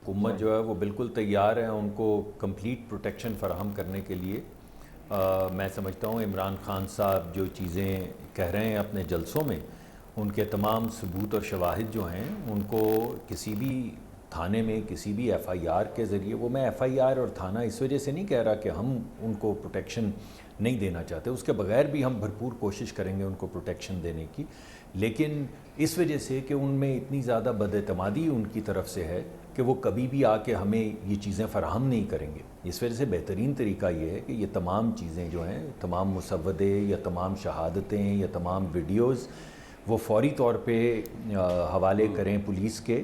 حکومت جو ہے وہ بالکل تیار ہے ان کو کمپلیٹ پروٹیکشن فراہم کرنے کے لیے۔ میں سمجھتا ہوں عمران خان صاحب جو چیزیں کہہ رہے ہیں اپنے جلسوں میں، ان کے تمام ثبوت اور شواہد جو ہیں ان کو کسی بھی تھانے میں کسی بھی ایف آئی آر کے ذریعے، وہ میں ایف آئی آر اور تھانہ اس وجہ سے نہیں کہہ رہا کہ ہم ان کو پروٹیکشن نہیں دینا چاہتے، اس کے بغیر بھی ہم بھرپور کوشش کریں گے ان کو پروٹیکشن دینے کی، لیکن اس وجہ سے کہ ان میں اتنی زیادہ بد اعتمادی ان کی طرف سے ہے کہ وہ کبھی بھی آ کے ہمیں یہ چیزیں فراہم نہیں کریں گے۔ اس وجہ سے بہترین طریقہ یہ ہے کہ یہ تمام چیزیں جو ہیں، تمام مسودے یا تمام شہادتیں یا تمام ویڈیوز وہ فوری طور پہ حوالے کریں پولیس کے،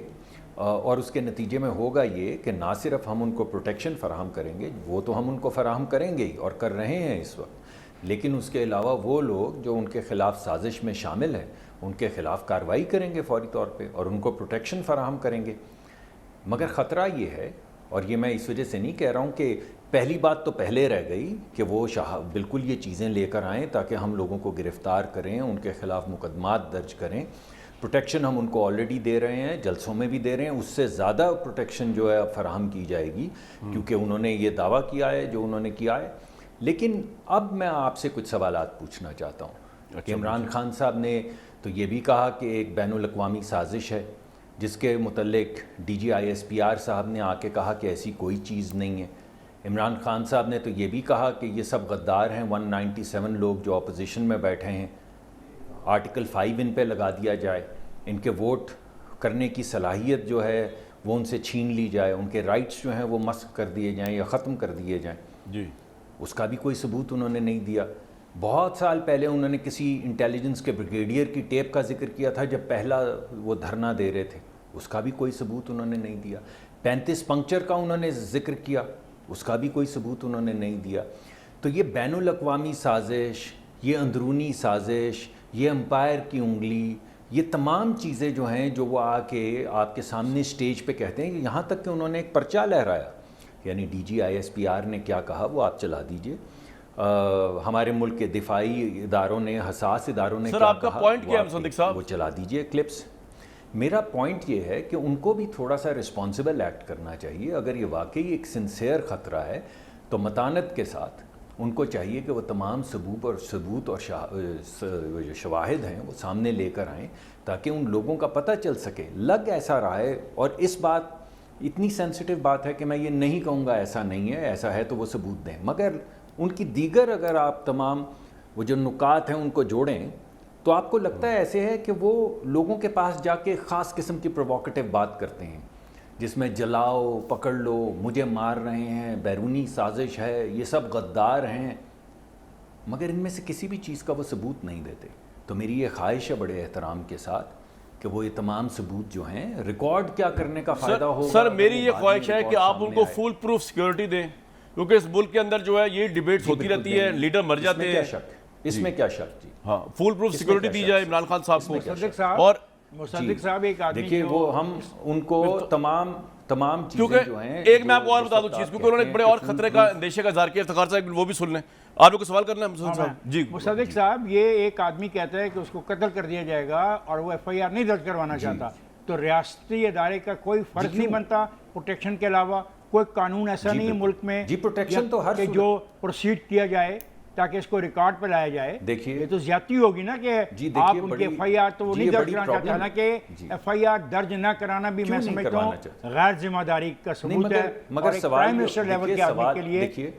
اور اس کے نتیجے میں ہوگا یہ کہ نہ صرف ہم ان کو پروٹیکشن فراہم کریں گے، وہ تو ہم ان کو فراہم کریں گے ہی اور کر رہے ہیں اس وقت، لیکن اس کے علاوہ وہ لوگ جو ان کے خلاف سازش میں شامل ہیں ان کے خلاف کارروائی کریں گے فوری طور پہ اور ان کو پروٹیکشن فراہم کریں گے۔ مگر خطرہ یہ ہے، اور یہ میں اس وجہ سے نہیں کہہ رہا ہوں کہ پہلی بات تو پہلے رہ گئی کہ وہ بالکل یہ چیزیں لے کر آئیں تاکہ ہم لوگوں کو گرفتار کریں، ان کے خلاف مقدمات درج کریں۔ پروٹیکشن ہم ان کو آلریڈی دے رہے ہیں، جلسوں میں بھی دے رہے ہیں، اس سے زیادہ پروٹیکشن جو ہے اب فراہم کی جائے گی کیونکہ انہوں نے یہ دعویٰ کیا ہے جو انہوں نے کیا ہے۔ لیکن اب میں آپ سے کچھ سوالات پوچھنا چاہتا ہوں کہ عمران خان صاحب نے تو یہ بھی کہا کہ ایک بین الاقوامی سازش ہے، جس کے متعلق D G I S P R صاحب نے آ کے کہا کہ ایسی کوئی چیز نہیں ہے۔ عمران خان صاحب نے تو یہ بھی کہا کہ یہ سب غدار ہیں، 197 لوگ جو اپوزیشن میں بیٹھے ہیں، آرٹیکل 5 ان پہ لگا دیا جائے، ان کے ووٹ کرنے کی صلاحیت جو ہے وہ ان سے چھین لی جائے، ان کے رائٹس جو ہیں وہ مسخ کر دیے جائیں یا ختم کر دیے جائیں۔ جی، اس کا بھی کوئی ثبوت انہوں نے نہیں دیا۔ بہت سال پہلے انہوں نے کسی انٹیلیجنس کے بریگیڈیئر کی ٹیپ کا ذکر کیا تھا جب پہلا وہ دھرنا دے رہے تھے، اس کا بھی کوئی ثبوت انہوں نے نہیں دیا۔ 35 پنکچر کا انہوں نے ذکر کیا، اس کا بھی کوئی ثبوت انہوں نے نہیں دیا۔ تو یہ بین الاقوامی سازش، یہ اندرونی سازش، یہ امپائر کی انگلی، یہ تمام چیزیں جو ہیں جو وہ آ کے آپ کے سامنے سٹیج پہ کہتے ہیں، یہاں تک کہ انہوں نے ایک پرچہ لہرایا، یعنی D G I S P R نے کیا کہا وہ آپ چلا دیجئے، ہمارے ملک کے دفاعی اداروں نے، حساس اداروں نے سر کیا آپ کا کہا پوائنٹ کیا ہے مصدق صاحب؟ وہ چلا دیجئے کلپس۔ میرا پوائنٹ یہ ہے کہ ان کو بھی تھوڑا سا رسپانسبل ایکٹ کرنا چاہیے۔ اگر یہ واقعی ایک سنسیئر خطرہ ہے تو متانت کے ساتھ ان کو چاہیے کہ وہ تمام ثبوت اور شواہد ہیں وہ سامنے لے کر آئیں تاکہ ان لوگوں کا پتہ چل سکے۔ لگ ایسا رہا ہے، اور اس بات اتنی سینسٹیو بات ہے کہ میں یہ نہیں کہوں گا ایسا نہیں ہے، ایسا ہے تو وہ ثبوت دیں، مگر ان کی دیگر اگر آپ تمام وہ جو نکات ہیں ان کو جوڑیں تو آپ کو لگتا ہے ایسے ہے کہ وہ لوگوں کے پاس جا کے خاص قسم کی پرووکیٹو بات کرتے ہیں جس میں جلاؤ، پکڑ لو، مجھے مار رہے ہیں، بیرونی سازش ہے، یہ سب غدار ہیں، مگر ان میں سے کسی بھی چیز کا وہ ثبوت نہیں دیتے۔ تو میری یہ خواہش ہے بڑے احترام کے ساتھ کہ وہ یہ تمام ثبوت جو ہیں ریکارڈ کیا کرنے کا فائدہ ہوگا۔ سر میری یہ خواہش ہے کہ آپ ان کو فول پروف سیکیورٹی دیں، کیونکہ اس ملک کے اندر جو ہے یہ ڈیبیٹس ہوتی رہتی ہے، لیڈر مر جاتے ہیں۔ اس میں کیا شک؟ جی ہاں، فول پروف سیکیورٹی دی جائے عمران خان صاحب کو۔ اور مصدق صاحب ایک آدمی دیکھیے وہ ہم ان کو تمام چیزیں جو ہیں، ایک میں آپ کو اور بتا دوں چیز، کیونکہ انہوں نے ایک بڑے اور خطرے کا اندیشے کا اظہار کیا، افتخار صاحب وہ بھی سن لیں۔ آپ کو سوال کرنا ہے مصدق صاحب؟ جی مصدق صاحب، یہ ایک آدمی کہتا ہے کہ اس کو قتل کر دیا جائے گا اور وہ ایف آئی آر نہیں درج کروانا چاہتا، تو ریاستی ادارے کا کوئی فرض نہیں بنتا پروٹیکشن کے علاوہ؟ کوئی قانون ایسا نہیں ہے ملک میں جی پروٹیکشن تو ہر کہ جو پروسیڈ کیا جائے تاکہ اس کو ریکارڈ پہ لایا جائے؟ دیکھیے یہ تو زیادتی ہوگی نا کہ آپ ان کی ایف آئی آر تو وہ نہیں درج کرانا چاہتے، حالانکہ ایف آئی آر درج نہ کرانا بھی میں سمجھتا ہوں غیر ذمہ داری کا ثبوت ہے، اور ایک پرائم منسٹر لیول کے آدمی کے لیے۔ دیکھیے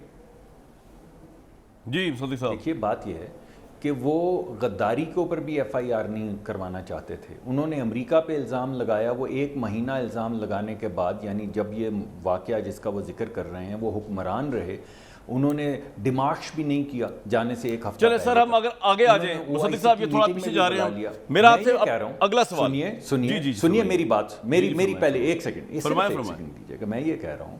جی مصدق صاحب، دیکھیے بات یہ ہے کہ وہ غداری کے اوپر بھی ایف آئی آر نہیں کروانا چاہتے تھے۔ انہوں نے امریکہ پہ الزام لگایا، وہ 1 مہینہ الزام لگانے کے بعد، یعنی جب یہ واقعہ جس کا وہ ذکر کر رہے ہیں وہ حکمران رہے، انہوں نے ڈیمارش بھی نہیں کیا جانے سے 1 ہفتہ چلے سر ہم اگر آگے آ جائیں، مصدق صاحب یہ تھوڑا پیچھے جا رہے ہیں، میرا آپ سے اگلا سوال سنیے میری بات، میری پہلے 1 سیکنڈ دیجیے کہ میں یہ کہہ رہا ہوں،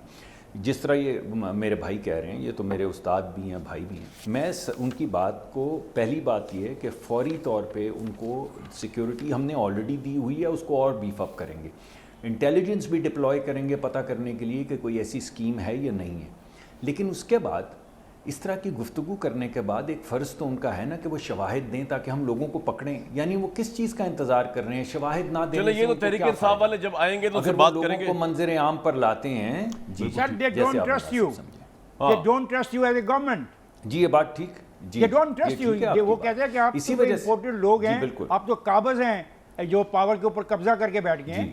جس طرح یہ میرے بھائی کہہ رہے ہیں، یہ تو میرے استاد بھی ہیں، بھائی بھی ہیں، میں ان کی بات کو، پہلی بات یہ ہے کہ فوری طور پہ ان کو سیکیورٹی ہم نے آلریڈی دی ہوئی ہے، اس کو اور بیف اپ کریں گے، انٹیلیجنس بھی ڈپلوائے کریں گے پتہ کرنے کے لیے کہ کوئی ایسی اسکیم ہے یا نہیں ہے، لیکن اس کے بعد اس طرح کی گفتگو کرنے کے بعد ایک فرض تو ان کا ہے نا کہ وہ شواہد دیں تاکہ ہم لوگوں کو پکڑیں. یعنی وہ کس چیز کا انتظار کر رہے ہیں؟ شواہد نہ دینے چلے سے یہ تو ان کو تحریک کیا انصاف فائدہ؟ والے جب آئیں گے تو اگر پھر وہ بات لوگوں کریں گے. کو منظر عام پر لاتے ہیں جی Sir, they جیسے don't آپ نے trust بات you. سمجھا. They don't trust you as a government. جی یہ بات ٹھیک جی They don't trust you. وہ کہتے ہیں کہ آپ اسی تو وجہ سے امپورٹڈ لوگ ہیں, بالکل آپ تو قابض ہیں جو پاور کے اوپر قبضہ کر کے بیٹھ گئے ہیں.